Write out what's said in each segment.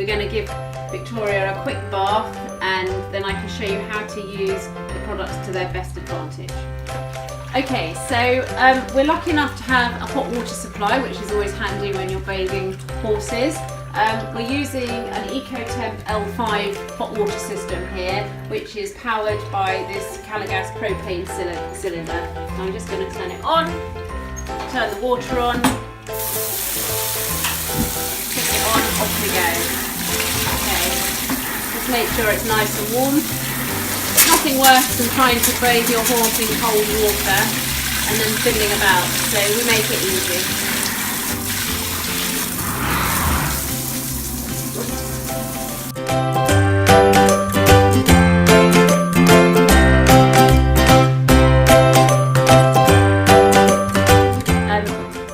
we're going to give Victoria a quick bath, and then I can show you how to use the products to their best advantage. Okay, so we're lucky enough to have a hot water supply, which is always handy when you're bathing horses. We're using an EcoTemp L5 hot water system here, which is powered by this Calagas propane cylinder. So I'm just going to turn it on, turn the water on, kick it on, off we go. Okay, just make sure it's nice and warm. There's nothing worse than trying to bathe your horse in cold water and then fiddling about, so we make it easy.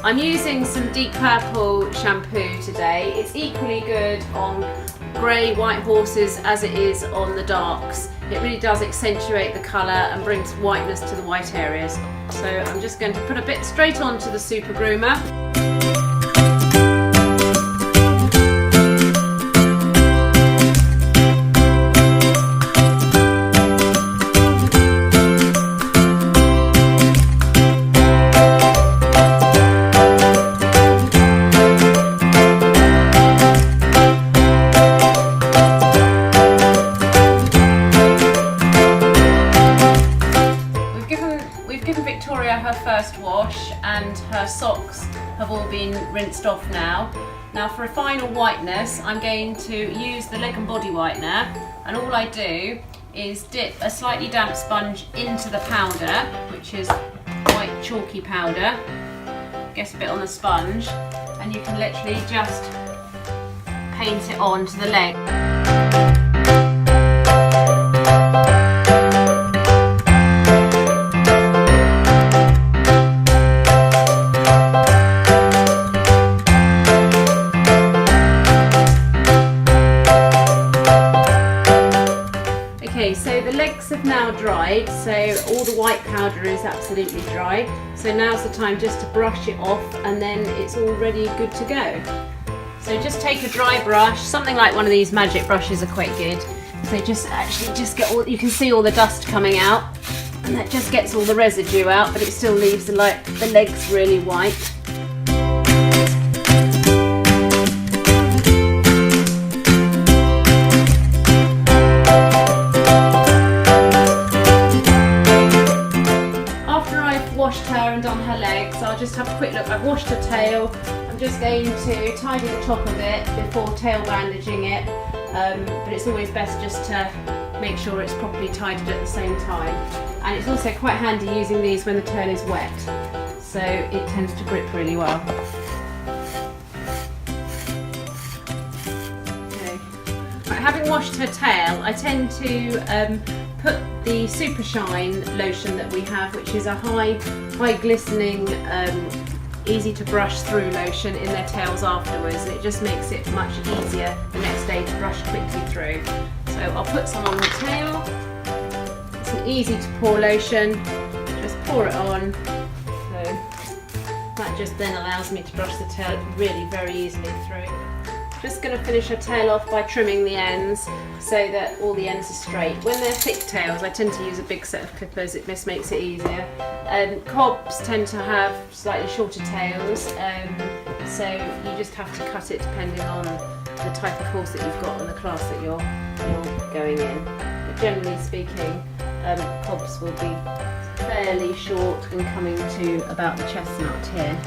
I'm using some deep purple shampoo today. It's equally good on grey, white horses as it is on the darks. It really does accentuate the colour and brings whiteness to the white areas. So I'm just going to put a bit straight onto the Super Groomer. Victoria her first wash and her socks have all been rinsed off now. Now for a final whiteness, I'm going to use the leg and body whitener, and all I do is dip a slightly damp sponge into the powder, which is white chalky powder. Get a bit on the sponge and you can literally just paint it on to the leg. Okay, so the legs have now dried, so all the white powder is absolutely dry. So now's the time just to brush it off, and then it's already good to go. So just take a dry brush, something like one of these magic brushes are quite good. So just get all, you can see all the dust coming out, and that just gets all the residue out, but it still leaves the legs really white. Washed her and done her legs, I'll just have a quick look. I've washed her tail. I'm just going to tidy the top of it before tail bandaging it, but it's always best just to make sure it's properly tidied at the same time. And it's also quite handy using these when the tail is wet, so it tends to grip really well. Okay. Right, having washed her tail, I tend to put the Super Shine lotion that we have, which is a high glistening, easy to brush through lotion in their tails afterwards, and it just makes it much easier the next day to brush quickly through. So I'll put some on the tail. It's an easy to pour lotion, just pour it on. So that just then allows me to brush the tail really very easily through. Just going to finish her tail off by trimming the ends so that all the ends are straight. When they're thick tails, I tend to use a big set of clippers, it just makes it easier. Cobs tend to have slightly shorter tails, so you just have to cut it depending on the type of horse that you've got and the class that you're going in. But generally speaking, cobs will be fairly short and coming to about the chestnut here.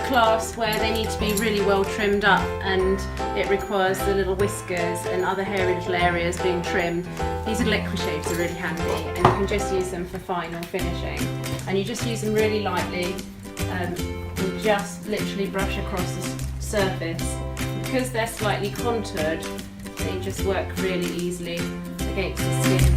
Class where they need to be really well trimmed up and it requires the little whiskers and other hairy little areas being trimmed, these little equi-shaves are really handy, and you can just use them for final finishing. And you just use them really lightly and just literally brush across the surface. Because they're slightly contoured, they just work really easily against the skin.